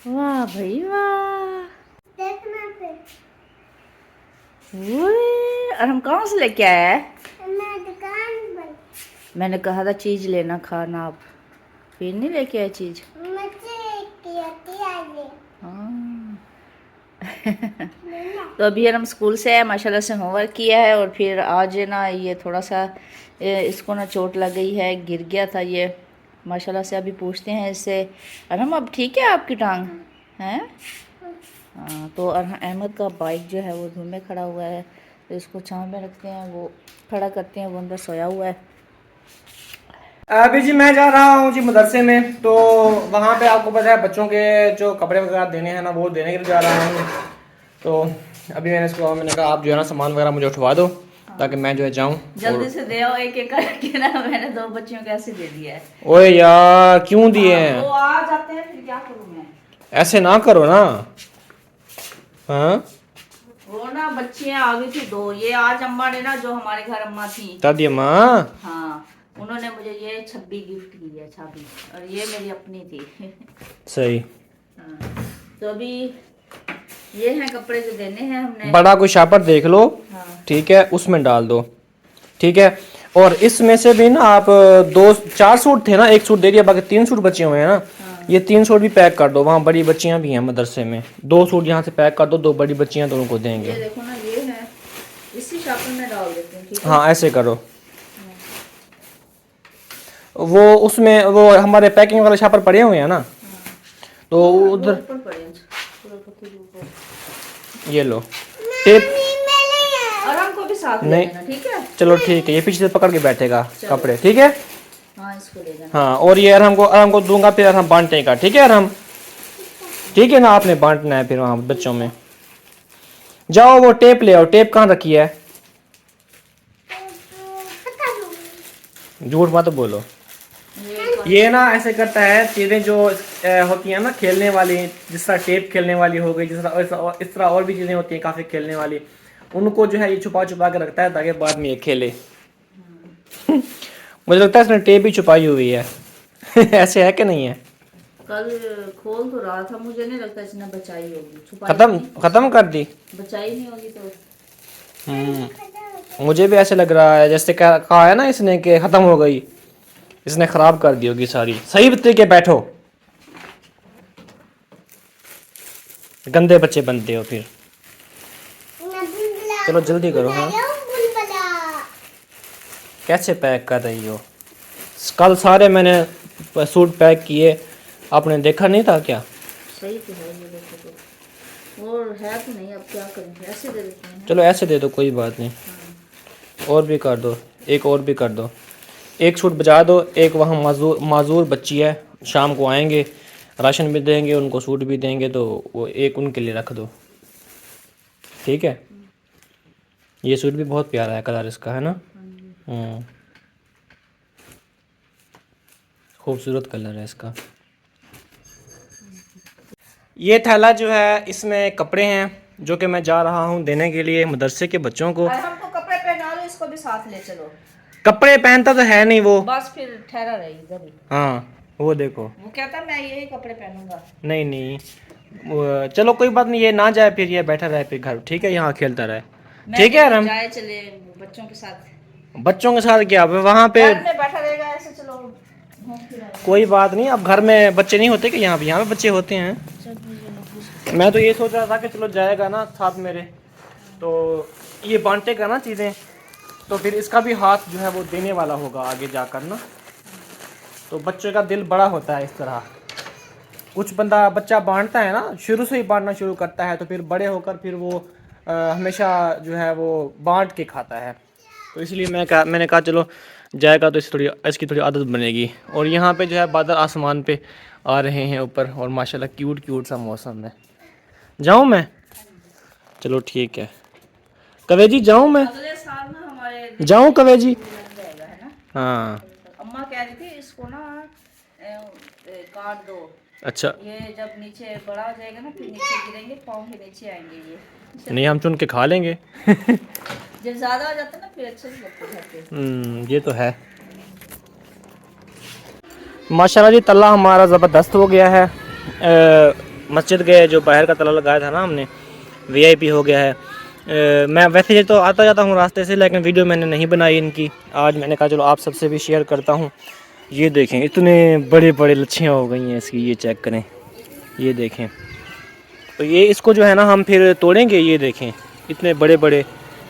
वाह भाई वाह। देखना फिर। और हम कहाँ से लेके आए हैं? मैं दुकान पर। मैंने कहा था चीज लेना खाना, आप फिर नहीं लेके आए चीज। मुझे कहती आई हाँ। लेना। तो अभी हम स्कूल से आए, माशाल्लाह से होमवर्क किया है, और फिर आज ना ये थोड़ा सा इसको ना चोट लग गई है, गिर गया था ये। माशाल्लाह से अभी पूछते हैं इससे, अरहम अब ठीक है आपकी टांग हैं? हाँ, तो अहमद का बाइक जो है वो धूल में खड़ा हुआ है, तो इसको छाँव में रखते हैं, वो खड़ा करते हैं, वो अंदर सोया हुआ है। अभी जी मैं जा रहा हूँ जी मदरसे में, तो वहाँ पे आपको पता है बच्चों के जो कपड़े वगैरह देने हैं ना, वो देने के लिए जा रहा हूँ। तो अभी मैंने कहा आप जो है ना सामान वगैरह मुझे उठवा दो, ताकि मैं जो है जाऊँ। जल्दी से दे आओ एक एक करके ना, मैंने 2 बच्चियों को ऐसे दे दिया है। ओए यार क्यों दिए हैं? वो आ जाते हैं फिर क्या करूँ मैं? ऐसे ना करो ना। हाँ वो ना बच्चियां आ गई थी 2, ये आज अम्मा ने ना, जो हमारे घर अम्मा थी, दादी अम्मा। हाँ, उन्होंने मुझे ये छब्बी गिफ्ट की है, छब्बी, और ये मेरी अपनी थी। सही। हाँ, तो अभी ये हैं कपड़े जो देने हैं हमने। बड़ा कोई शापर देख लो, हाँ। ठीक है, उसमें डाल दो, ठीक है। और इसमें से भी ना आप 4 सूट थे ना, 1 सूट दे दिया, बाकी 3 सूट बचे हुए हैं ना। हाँ। ये 3 सूट भी पैक कर दो, वहाँ बड़ी बच्चियां भी हैं मदरसे में, 2 सूट यहाँ से पैक कर दो, 2 बड़ी बच्चियां तो उनको देंगे। ये देखो ना, ये है, इसी शापर में डाल देते हैं, ठीक है? हाँ ऐसे करो। वो उसमें वो हमारे पैकिंग वाले शापर पड़े हुए हैं ना, तो वो उधर ऊपर पड़े हैं, पूरा पत्थर के ऊपर। ये लो टेप। और हमको भी साथ ले नहीं लेना, ठीक है? चलो ठीक है, ये पीछे से पकड़ के बैठेगा कपड़े, ठीक है। हाँ, इसको ले जाना। हाँ और ये अरहम को दूंगा, फिर अरहम बांटेगा, ठीक है अरहम, ठीक है ना, आपने बांटना है फिर वहाँ बच्चों में। जाओ वो टेप ले आओ, टेप कहाँ रखी है? झूठ मत बोलो। ये ना ऐसे करता है, चीज़ें जो होती हैं ना खेलने वाली, जिस तरह टेप खेलने वाली हो गई, जिस तरह इस तरह और भी चीज़ें होती हैं काफ़ी खेलने वाली, उनको जो है ये छुपा छुपा के रखता है ताकि बाद में ये खेले। मुझे लगता है इसने टेप ही छुपाई हुई है। ऐसे है कि नहीं है? कल खोल तो रहा था, मुझे नहीं लगता इसने बचाई होगी, छुपाई नहीं। खत्म कर दी। बचाई नहीं होगी तो। मुझे भी ऐसे लग रहा है जैसे कहा है ना इसने कि खत्म हो गई, इसने खराब कर दी होगी सारी। सही तरीके बैठो, गंदे बच्चे बनते हो फिर। चलो जल्दी करो। हाँ कैसे पैक कर रही हो? कल सारे मैंने सूट पैक किए, आपने देखा नहीं था क्या? सही तो है, ये देखो तो, और है तो नहीं, अब क्या करेंगे, ऐसे दे देते हैं। चलो ऐसे दे दो, कोई बात नहीं। और भी कर दो, एक और भी कर दो, 1 सूट बचा दो। एक वहाँ माजूर बच्ची है, शाम को आएंगे, राशन भी देंगे उनको, सूट भी देंगे, तो वो एक उनके लिए रख दो, ठीक है। ये सूट भी बहुत प्यारा है, कलर इसका है ना। खूबसूरत कलर है इसका। ये थैला जो है इसमें कपड़े हैं, जो कि मैं जा रहा हूँ देने के लिए मदरसे के बच्चों को। हमको कपड़े पहना लो, इसको भी साथ ले चलो। कपड़े पहनता तो है नहीं वो, बस फिर ठहरा रही इधर ही। हाँ वो देखो, वो कहता मैं यही कपड़े पहनूंगा। नहीं नहीं चलो कोई बात नहीं, ये ना जाए फिर, ये बैठा रहे फिर घर, ठीक है, यहाँ खेलता रहे, ठीक है आराम। जाए चले बच्चों के साथ। बच्चों के साथ क्या वहाँ पे? घर में बैठा रहेगा ऐसे, चलो घूम फिर आएगा। कोई बात नहीं, अब घर में बच्चे नहीं होते कि यहाँ पे बच्चे होते हैं। मैं तो ये सोच रहा था कि चलो जाएगा ना साथ मेरे, तो ये बांटेगा ना चीज़ें, तो फिर इसका भी हाथ जो है वो देने वाला होगा आगे जाकर ना। तो बच्चे का दिल बड़ा होता है इस तरह, कुछ बच्चा बांटता है ना, शुरू से ही बांटना शुरू करता है, तो फिर बड़े होकर फिर वो हमेशा जो है वो बांट के खाता है। तो इसलिए मैंने कहा चलो जाएगा तो इसकी थोड़ी आदत बनेगी। और यहाँ पे जो है बादल आसमान पे आ रहे हैं ऊपर, और माशाल्लाह क्यूट क्यूट सा मौसम है। जाऊँ मैं? चलो ठीक है कवेजी, जाऊँ मैं? अगले साल ना हमारे जाऊँ कवेजी? लग जाएगा, है ना? हाँ अम्मा कह रही थी इसको ना काट दो। अच्छा, ये जब नीचे बड़ा हो जाएगा ना, फिर नीचे गिरेंगे, पाँव के नीचे आएंगे ये। नहीं हम चुन के खा लेंगे। जब ज्यादा हो जाता है ना, फिर अच्छे नहीं लगते घर पे। ये तो है। माशाल्लाह जी तल्ला हमारा ज़बरदस्त हो गया है। मस्जिद गए, जो बाहर का ताला लगाया था ना हमने, VIP हो गया है। मैं वैसे तो आता जाता हूँ रास्ते से, लेकिन वीडियो मैंने नहीं बनाई इनकी। आज मैंने कहा चलो आप सबसे भी शेयर करता हूँ। ये देखें इतने बड़े बड़े लच्छियाँ हो गई हैं इसकी, ये चेक करें, ये देखें। तो ये इसको जो है ना हम फिर तोड़ेंगे, ये देखें इतने बड़े बड़े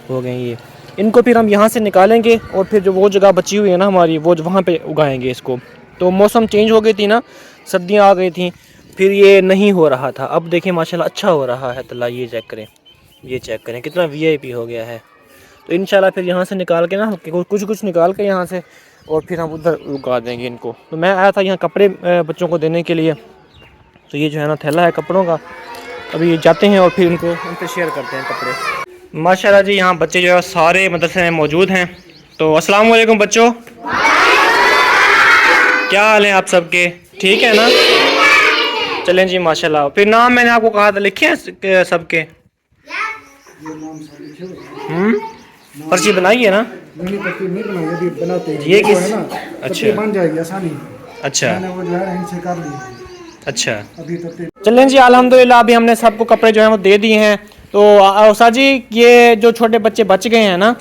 हो गए ये। इनको फिर हम यहाँ से निकालेंगे और फिर जो वो जगह बची हुई है ना हमारी, वो वहाँ पे उगाएंगे इसको। तो मौसम चेंज हो गई थी ना, सर्दियाँ आ गई थी, फिर ये नहीं हो रहा था। अब देखें माशाल्लाह अच्छा हो रहा है तला। ये चेक करें, ये चेक करें कितना VIP हो गया है। तो इंशाल्लाह फिर यहाँ से निकाल के ना कुछ निकाल के यहाँ से, और फिर हम उधर उगा देंगे इनको। तो मैं आया था यहाँ कपड़े बच्चों को देने के लिए। तो ये जो है ना थैला है कपड़ों का। अभी ये जाते हैं और फिर इनको उनसे शेयर करते हैं कपड़े। माशाल्लाह जी यहाँ बच्चे जो है सारे मदरसे में मौजूद हैं। तो अस्सलाम वालेकुम बच्चों, क्या हाल है आप सबके, ठीक है ना? चलें जी माशाल्लाह। फिर नाम मैंने आपको कहा था लिखे हैं सबके? पर्ची बनाई है ना? नहीं पर्ची नहीं बनाई, अभी बनाते हैं। ये किस? है ना, अच्छा बन जाएगी आसानी। अच्छा मैंने वो जो है इनसे कर ली अच्छा। अभी तक। चलें जी अल्हम्दुलिल्लाह अभी हमने सबको कपड़े जो हैं वो दे दिए हैं। तो औसा जी ये जो छोटे बच्चे बच गए हैं ना,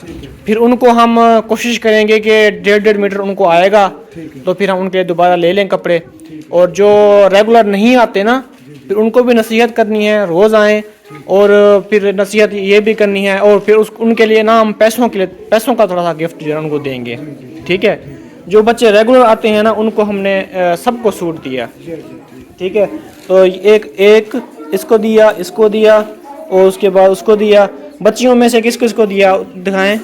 फिर उनको हम कोशिश करेंगे कि 1.5 मीटर उनको आएगा, तो फिर हम उनके दोबारा ले लें कपड़े। और जो रेगुलर नहीं आते ना, फिर उनको भी नसीहत करनी है, रोज़ आएँ। और फिर नसीहत ये भी करनी है, और फिर उनके लिए ना हम पैसों का थोड़ा सा गिफ्ट जो है उनको देंगे, ठीक है? जो बच्चे रेगुलर आते हैं ना उनको हमने सबको सूट दिया, ठीक है? तो एक इसको दिया, इसको दिया, और उसके बाद उसको दिया। बच्चियों में से किस किस को दिया दिखाएं?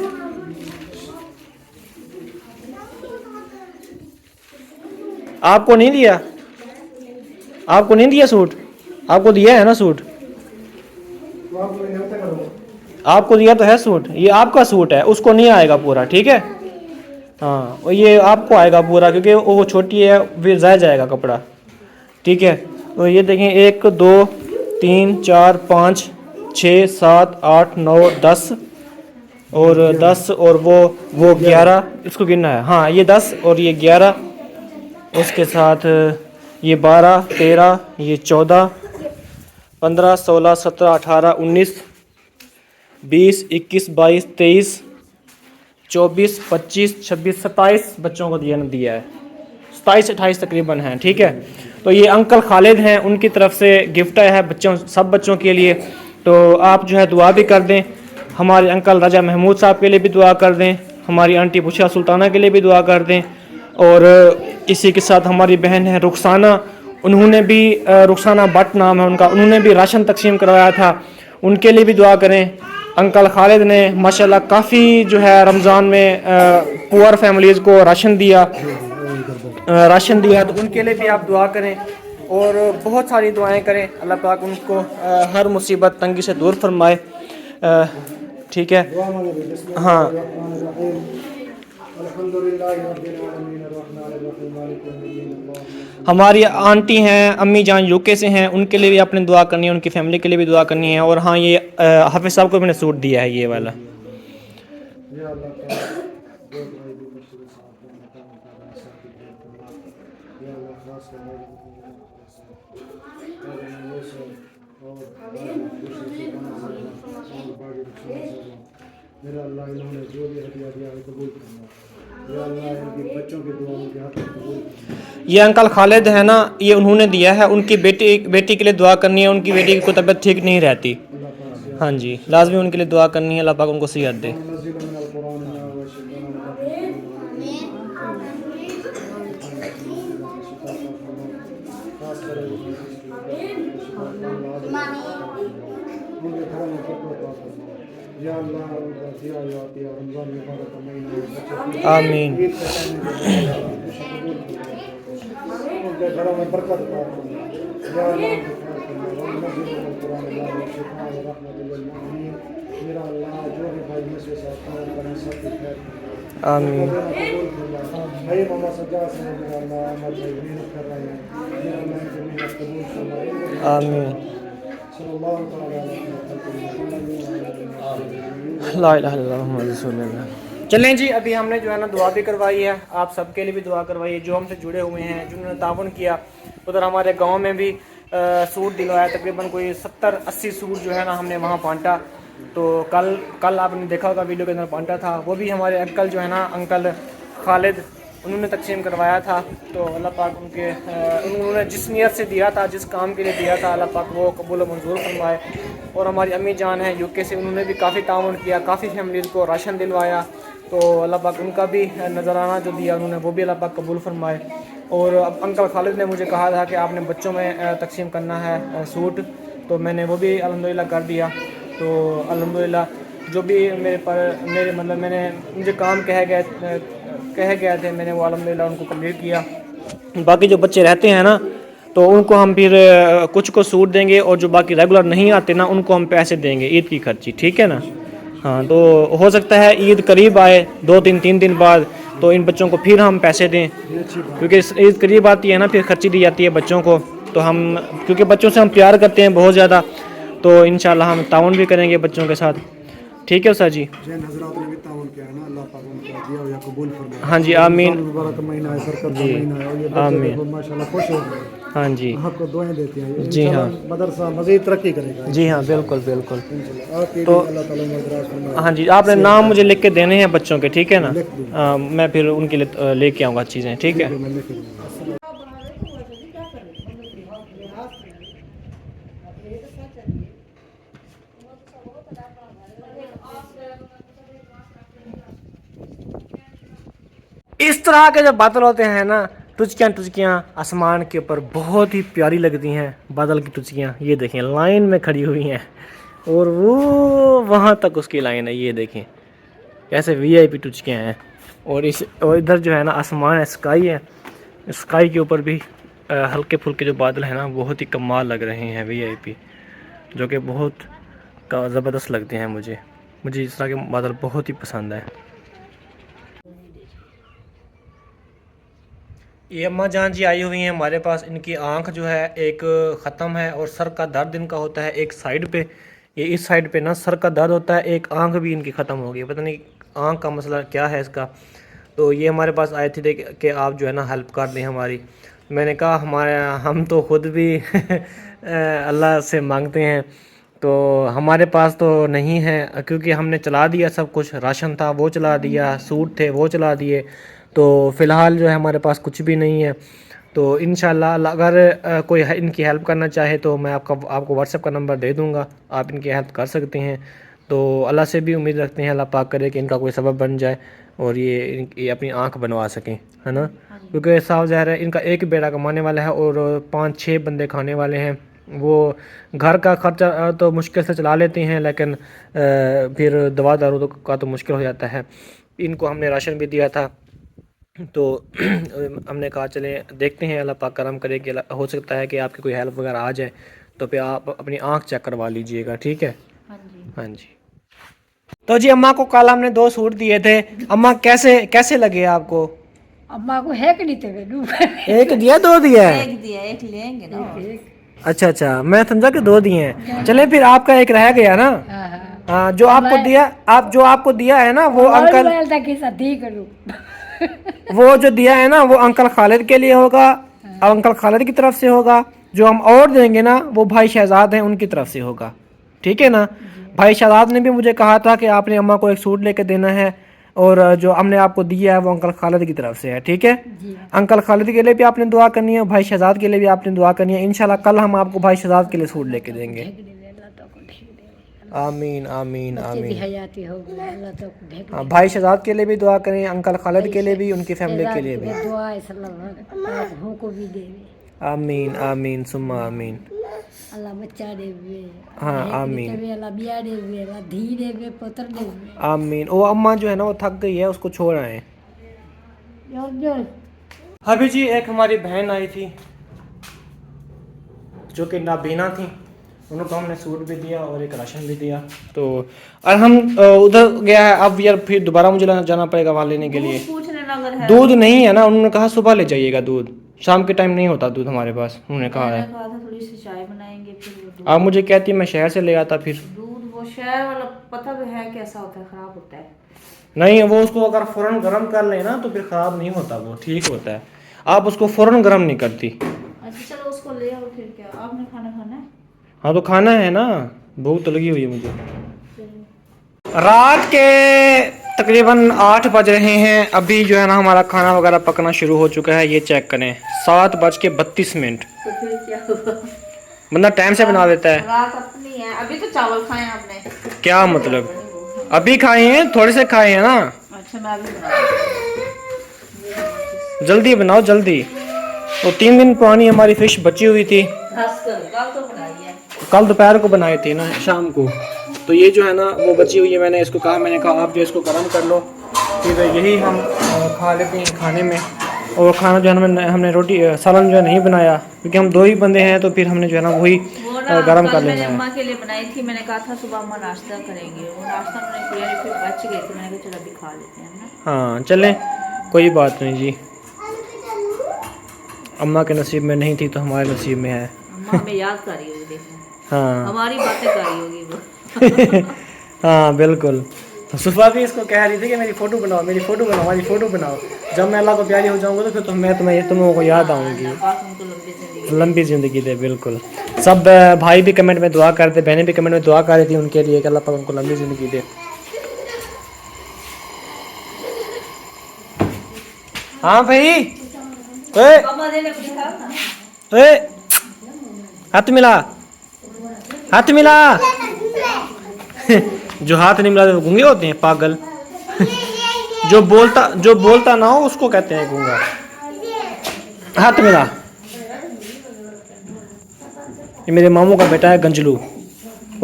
आपको नहीं दिया? आपको नहीं दिया सूट? आपको दिया है ना सूट? आपको दिया तो है सूट, ये आपका सूट है, उसको नहीं आएगा पूरा, ठीक है? हाँ, और ये आपको आएगा पूरा क्योंकि वो छोटी है, फिर ज़ाया जाएगा कपड़ा, ठीक है? तो ये देखें 1 2 3 4 5 6 7 8 9 10 और वो 11, इसको गिनना है। हाँ ये 10 और ये 11, उसके साथ ये 12 13, ये 14 15 16 17 18 19 20 21 22 23 24 25 26 27 बच्चों को दिया है, 27 28 तकरीबन हैं, ठीक है? तो ये अंकल खालिद हैं, उनकी तरफ से गिफ्ट आया है सब बच्चों के लिए। तो आप जो है दुआ भी कर दें, हमारे अंकल राजा महमूद साहब के लिए भी दुआ कर दें, हमारी आंटी बुशरा सुल्ताना के लिए भी दुआ कर दें, और इसी के साथ हमारी बहन है रुखसाना, उन्होंने भी रुखसाना भट्ट नाम है उनका, उन्होंने भी राशन तकसीम करवाया था, उनके लिए भी दुआ करें। अंकल खालिद ने माशाल्लाह काफ़ी जो है रमज़ान में पुअर फैमिलीज़ को राशन दिया, तो उनके लिए भी आप दुआ करें, और बहुत सारी दुआएं करें। अल्लाह पाक उनको हर मुसीबत तंगी से दूर फरमाए, ठीक है? हाँ हमारी आंटी हैं, अम्मी जान UK से हैं, उनके लिए भी आपने दुआ करनी है, उनकी फैमिली के लिए भी दुआ करनी है। और हाँ ये हाफिज़ साहब को मैंने सूट दिया है, ये वाला। मेरा अल्लाह इन्होंने जो भी हदिया दिया है कबूल करना, या अल्लाह इनकी बच्चों की दुआओं के हाथ में कबूल करना। ये अंकल खालिद है ना, ये उन्होंने दिया है, उनकी बेटी के लिए दुआ करनी है, उनकी बेटी की तबीयत ठीक नहीं रहती। हाँ जी लाजमी उनके लिए दुआ करनी है, अल्लाह पाक उनको सेहत दे। आमीन। घरों में बरकत आमीन। भाई मामा सजा से भाई मेहनत कर रहे हैं, आमीन। ला इलाहा इल्लल्लाह मुहम्मद रसूलुल्लाह। चलें जी अभी हमने जो है ना दुआ भी करवाई है, आप सबके लिए भी दुआ करवाई है जो हमसे जुड़े हुए हैं, जिन्होंने ताउन किया। उधर हमारे गांव में भी सूट दिलवाया, तकरीबन कोई 70-80 सूट जो है ना हमने वहाँ बांटा। तो कल आपने देखा होगा वीडियो के अंदर बांटा था, वो भी हमारे अंकल जो है ना, अंकल खालिद, उन्होंने तकसीम करवाया था। तो अल्लाह पाक उन्होंने जिस नियत से दिया था, जिस काम के लिए दिया था, अल्लाह पाक वो कबूल मंजूर फरमाए। और हमारी अम्मी जान है यूके से, उन्होंने भी काफ़ी ताउन किया, काफ़ी फैमिलीज़ को राशन दिलवाया। तो अल्लाह पाक उनका भी नजराना जो दिया उन्होंने, वो भी अल्लाह पाक कबूल फरमाए। और अब अंकल खालिद ने मुझे कहा था कि आपने बच्चों में तकसीम करना है सूट, तो मैंने वो भी अल्हम्दुलिल्लाह कर दिया। तो अल्हम्दुलिल्लाह जो भी मैंने मुझे काम कहे गए थे, मैंने वो अल्हम्दुलिल्लाह उनको कंप्लीट किया। बाकी जो बच्चे रहते हैं ना, तो उनको हम फिर कुछ को सूट देंगे, और जो बाकी रेगुलर नहीं आते ना, उनको हम पैसे देंगे ईद की खर्ची, ठीक है ना। हाँ, तो हो सकता है ईद करीब आए 2-3 दिन बाद, तो इन बच्चों को फिर हम पैसे दें, क्योंकि ईद करीब आती है ना, फिर खर्ची दी जाती है बच्चों को। तो हम, क्योंकि बच्चों से हम प्यार करते हैं बहुत ज़्यादा, तो इंशाल्लाह हम ताउन भी करेंगे बच्चों के साथ, ठीक है सर जी। जैन हजरात ने भी ताउन किया है ना, अल्लाह पाक उनका दिया या कबूल फरमाए। हाँ जी, आमीन। मुबारक महीना है, बरकत का जी, महीना है, और ये बच्चे आमीन। देखो माशाल्लाह खुश हो गए, हाँ जी, आपको दुआएं देते हैं। जी हाँ, मदरसा मज़ीद तरक्की करेगा जी हाँ, बिल्कुल बिल्कुल। आपकी तो अल्लाह ताला मदरास फरमाए। हाँ जी, आपने नाम मुझे लिख के देने हैं बच्चों के, ठीक है ना। लिख दूँ। मैं फिर उनके लिए लेके आऊँगा चीज़ें, ठीक है। मैं लिख दूँगा। इस तरह के जब बादल होते हैं ना, टुचकियाँ आसमान के ऊपर बहुत ही प्यारी लगती हैं। बादल की टुचकियाँ ये देखें लाइन में खड़ी हुई हैं, और वो वहाँ तक उसकी लाइन है, ये देखें कैसे VIP टुचकियाँ हैं। और इधर जो है ना आसमान है, स्काई है, स्काई के ऊपर भी हल्के फुल्के जो बादल हैं ना, बहुत ही कमाल लग रहे हैं VIP, जो कि बहुत ज़बरदस्त लगते हैं। मुझे इस तरह के बादल बहुत ही पसंद है। ये अम्मा जान जी आई हुई हैं हमारे पास। इनकी आंख जो है एक ख़त्म है, और सर का दर्द इनका होता है एक साइड पे, ये इस साइड पे ना सर का दर्द होता है, एक आंख भी इनकी ख़त्म हो गई, पता नहीं आंख का मसला क्या है इसका। तो ये हमारे पास आए थे कि आप जो है ना हेल्प कर दें हमारी। मैंने कहा हम तो ख़ुद भी अल्लाह से मांगते हैं, तो हमारे पास तो नहीं है, क्योंकि हमने चला दिया सब कुछ, राशन था वो चला दिया, सूट थे वो चला दिए, तो फ़िलहाल जो है हमारे पास कुछ भी नहीं है। तो इंशाल्लाह अगर कोई इनकी हेल्प करना चाहे तो मैं आपको व्हाट्सएप का नंबर दे दूँगा, आप इनकी हेल्प कर सकते हैं। तो अल्लाह से भी उम्मीद रखते हैं अल्लाह पाक करे कि इनका कोई सबब बन जाए, और ये अपनी आँख बनवा सकें, है ना। क्योंकि साफ ज़ाहिर है इनका एक बेटा कमाने वाला है, और 5-6 बंदे खाने वाले हैं। वो घर का खर्चा तो मुश्किल से चला लेते हैं, लेकिन फिर दवा दारू का तो मुश्किल हो जाता है। इनको हमने राशन भी दिया था, तो हमने कहा चले देखते हैं, अल्लाह पाक करम करे कि हो सकता है कि आपकी कोई हेल्प वगैरह आ जाए, तो फिर आप अपनी आंख चेक करवा लीजिएगा, ठीक है। हाँ जी, हाँ जी। तो जी अम्मा को कल हमने 2 सूट दिए थे। अम्मा कैसे लगे आपको? अम्मा को है कि नहीं तेरे डूब एक दिया 2 दिया है? एक दिया, एक लेंगे ना। अच्छा, मैं समझा कि 2 दिए हैं। चले फिर आपका एक रह गया ना। हाँ, जो आपको दिया है ना, वो अंकल वो जो दिया है ना, वो अंकल खालिद के लिए होगा, अंकल खालिद की तरफ से होगा। जो हम और देंगे ना, वो भाई शहजाद हैं उनकी तरफ से होगा, ठीक है ना। भाई शहजाद ने भी मुझे कहा था कि आपने अम्मा को एक सूट लेके देना है, और जो हमने आपको दिया है वो अंकल खालिद की तरफ से है, ठीक है। अंकल खालिद के लिए भी आपने दुआ करनी है, भाई शहजाद के लिए भी आपने दुआ करनी है। इंशाल्लाह कल हम आपको भाई शहजाद के लिए सूट लेके देंगे। आमीन आमीन आमीन। हाँ, भाई शहजाद के लिए भी दुआ करें, अंकल खालिद के लिए भी, उनकी फैमिली के लिए भी। आमीन आमीन सुम्मा आमीन। अल्लाह बच्चा देवे, हाँ आमीन अल्लाह बिया देवे, अल्लाह धी देवे, पुत्र देवे। आमीन। वो अम्मा जो है ना वो थक गई है, उसको छोड़ आए। अभी जी एक हमारी बहन आई थी जो कि नाबीना थी, उनको हमने सूट भी दिया और एक राशन भी दिया। तो और हम उधर गया है, अब यार फिर दोबारा मुझे जाना पड़ेगा वहाँ लेने के लिए। पूछने अगर है दूध नहीं है ना, उन्होंने कहा सुबह ले जाइएगा दूध, शाम के टाइम नहीं होता दूध हमारे पास, उन्होंने कहा है। कहा था थोड़ी सी चाय बनाएंगे, फिर वो दूध। आप मुझे कहती मैं शहर से ले आता फिर। दूध वो शहर वाला पता भी है कैसा होता है, खराब होता है। नहीं, वो उसको अगर फ़ौरन गर्म कर ले ना तो फिर ख़राब नहीं होता, वो ठीक होता है। आप उसको फ़ौरन गर्म नहीं करती। अच्छा चलो उसको ले आओ। फिर क्या आपने खाना खाना है? हाँ तो खाना है ना, भूख तो लगी हुई है मुझे। रात के तकरीबन 8 बज रहे हैं। अभी जो है ना हमारा खाना वगैरह पकना शुरू हो चुका है। ये चेक करें, 7:32। तो फिर क्या हुआ? बंदा टाइम से बना देता है। रात अपनी है। अभी तो चावल खाए आपने? क्या मतलब? अभी खाए हैं, थोड़े से खाए हैं ना। अच्छा मैं अभी बना रही हूँ। जल्दी बनाओ जल्दी। तो 3 दिन पुरानी हमारी फिश बची हुई थी, कल तो बनाई है। कल दोपहर को बनाई थी ना, शाम को। तो ये जो है ना वो बची हुई है। मैंने इसको कहा, मैंने कहा आप जो इसको गर्म कर लो, फिर यही हम खा लेते हैं खाने में। और खाना जो है हमने रोटी सालन जो है नहीं बनाया, क्योंकि हम 2 ही बंदे हैं। तो फिर हमने जो है ना वही वो ना गर्म कर कल लेना मैंने है। अम्मा के लिए बनाई थी। मैंने कहा था सुबह अम्मा नाश्ता करेंगे, वो नाश्ता उन्होंने किया नहीं, फिर बच गए थे। मैंने कहा चलो अभी खा लेते हैं ना। हाँ चलें, कोई बात नहीं जी। अम्मा के नसीब में नहीं थी तो हमारे नसीब में है। अम्मा हमें याद कर रही होगी, देखो हाँ हमारी बातें कर रही होगी वो। हाँ बिल्कुल। तो सुबह भी इसको कह रही थी कि मेरी फ़ोटो बनाओ, मेरी फ़ोटो बनाओ, मेरी फ़ोटो बनाओ। जब मैं अल्लाह को प्यारी हो जाऊंगा तो फिर तो मैं तुम को याद आऊँगी। लंबी ज़िंदगी दे, बिल्कुल। सब भाई भी कमेंट में दुआ करते, बहनें भी कमेंट में दुआ कर रही थी उनके लिए कि अल्लाह पाक उनको लंबी ज़िंदगी दे। हाँ भाई, ओए ओए, हाथ मिला, हाथ मिला। जो हाथ नहीं मिलाते वो गूंगे होते हैं, पागल। जो बोलता ना हो उसको कहते हैं गूंगा। हाथ मिला। ये मेरे मामू का बेटा है गंजलू।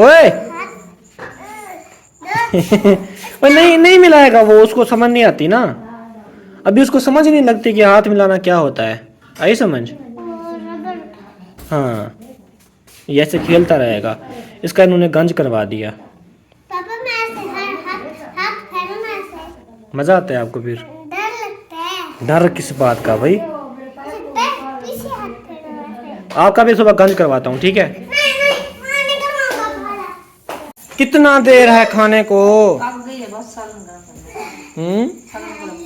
ओए वो नहीं मिलाएगा, वो उसको समझ नहीं आती ना। अभी उसको समझ नहीं लगती कि हाथ मिलाना क्या होता है। आई समझ? हाँ, ये ऐसे खेलता रहेगा। इसका इन्होंने गंज करवा दिया। पापा मैं ऐसे हाथ फैलूं ऐसे। मजा आता है आपको? फिर डर लगता है। डर किस बात का भाई? पीछे हाथ फैलूं ऐसे। आपका भी सुबह गंज करवाता हूँ, ठीक है? नहीं खाने का मौका पड़ा। कितना देर है खाने को? पक गई है, बस सालन गरम करना है। सालन गरम।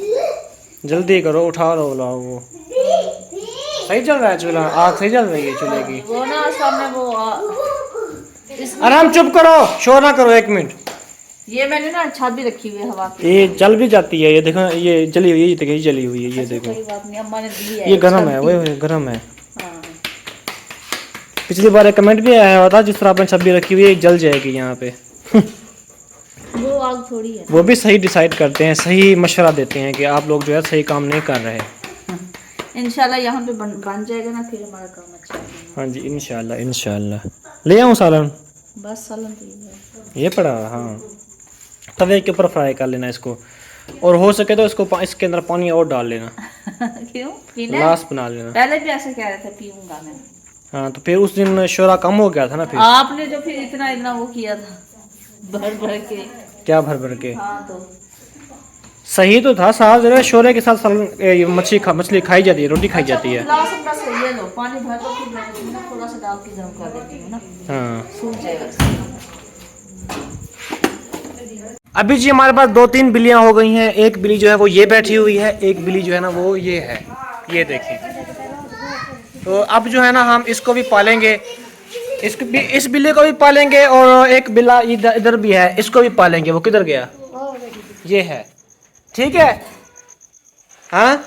जल्दी करो, उठा लो लाओ। वो सही चल रहा है चूल्हा? आग सही चल रही है चूल्हे की? वो ना सामने वो आराम, चुप करो, शोर ना करो 1 मिनट। ये मैंने ना छत भी रखी हुई है हवा की। ये जल भी जाती है, ये देखो, ये जली हुई है, ये देखो, ये जली हुई है, ये देखो। कोई बात नहीं, अम्मा ने दी है। ये गर्म है, वो गर्म है। हाँ। पिछली बार एक कमेंट भी आया हुआ था, जिस तरह आपने सब्जी रखी हुई है जल जाएगी यहाँ पे। वो आग थोड़ी है। वो भी सही डिसाइड करते हैं, सही मशवरा देते हैं कि आप लोग जो है सही काम नहीं कर रहे। इंशाल्लाह यहाँ पे बन जाएगा ना, फिर हमारा काम अच्छा होगा। हाँ जी, इंशाल्लाह इंशाल्लाह। ले आऊँ सालन? बस सालन तो ये पड़ा, हाँ। तवे के ऊपर फ्राई कर लेना इसको, और हो सके तो इसको इसके अंदर पानी और डाल लेना। क्यों पीना? लाश बना लेना। पहले भी ऐसे कह रहे थे पीऊंगा मैं। हाँ तो फिर उस दिन शोरा कम हो गया था ना फिर। आपने जो फिर इतना वो किया था, भर भर के। क्या भर भर के? हाँ तो सही तो था साहब, जरा शोरे के साथ मछली खाई जाती है, रोटी खाई जाती है। गिलास अपना से ये लो, पानी भर लो, फिर मैं इसमें ना थोड़ा सा डाल के गर्म कर देती हूँ ना, हाँ सूख जाएगा। अभी जी हमारे पास 2-3 बिल्लियाँ हो गई हैं। एक बिल्ली जो है वो ये बैठी हुई है, एक बिल्ली जो है ना वो ये है, ये देखें। तो अब जो है ना हम इसको भी पालेंगे, इस बिल्ली को भी पालेंगे, और एक बिल्ला इधर भी है, इसको भी पालेंगे। वो किधर गया? ये है, ठीक है। हाँ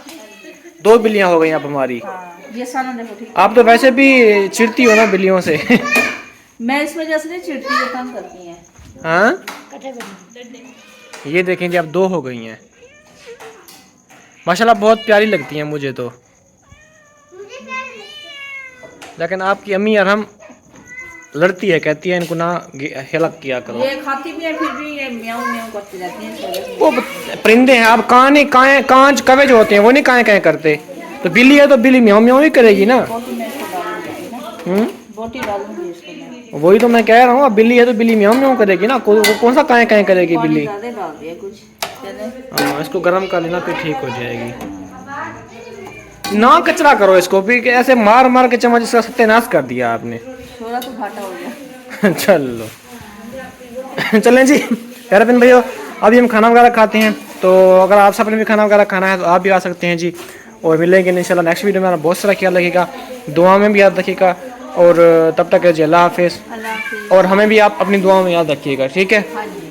2 बिल्लियाँ हो गई अब हमारी। ये सारा देखो, ठीक। आप तो वैसे भी चिढ़ती हो ना बिल्लियों से। मैं इस वजह से नहीं चिढ़ती, ये काम करती हैं। हाँ ये देखें जी, अब 2 हो गई हैं। माशाल्लाह बहुत प्यारी लगती हैं मुझे तो। लेकिन आपकी अम्मी और हम लड़ती है, कहती है इनको ना हेलक किया करो। ये खाती भी है, फिर भी ये म्याऊं म्याऊं करती रहती है इस वजह से। वो परिंदे हैं, अब कांच कवे जो होते हैं वो नहीं काए करते। तो बिल्ली है तो बिल्ली म्याऊं म्याऊं ही करेगी ना। बोटी में इसको डालूंगी ना, बोटी डालूंगी इसको मैं। वही तो मैं कह रहा हूँ, अब बिल्ली है तो बिल्ली म्याऊं म्याऊं करेगी ना। कौन सा काए करेगी पानी बिल्ली? ज़्यादा डाल दिया कुछ, चले। हाँ इसको गर्म कर लेना, फिर ठीक हो जाएगी। ना कचरा करो इसको भी, ऐसे मार मार के चम्मच इसका सत्यानाश कर दिया आपने। थोड़ा तो घाटा हो गया। चलो चलें जी यार बिन भैया, अभी हम खाना वगैरह खाते हैं। तो अगर आप सबने भी खाना वगैरह खाना है तो आप भी आ सकते हैं जी, और मिलेंगे इंशाल्लाह नेक्स्ट वीडियो में। बहुत सारा ख्याल रखिएगा, दुआ में भी याद रखिएगा, और तब तक जी अल्लाह हाफिज़। अल्लाह हाफिज़। और हमें भी आप अपनी दुआओं में याद रखिएगा, ठीक है। हाँ जी।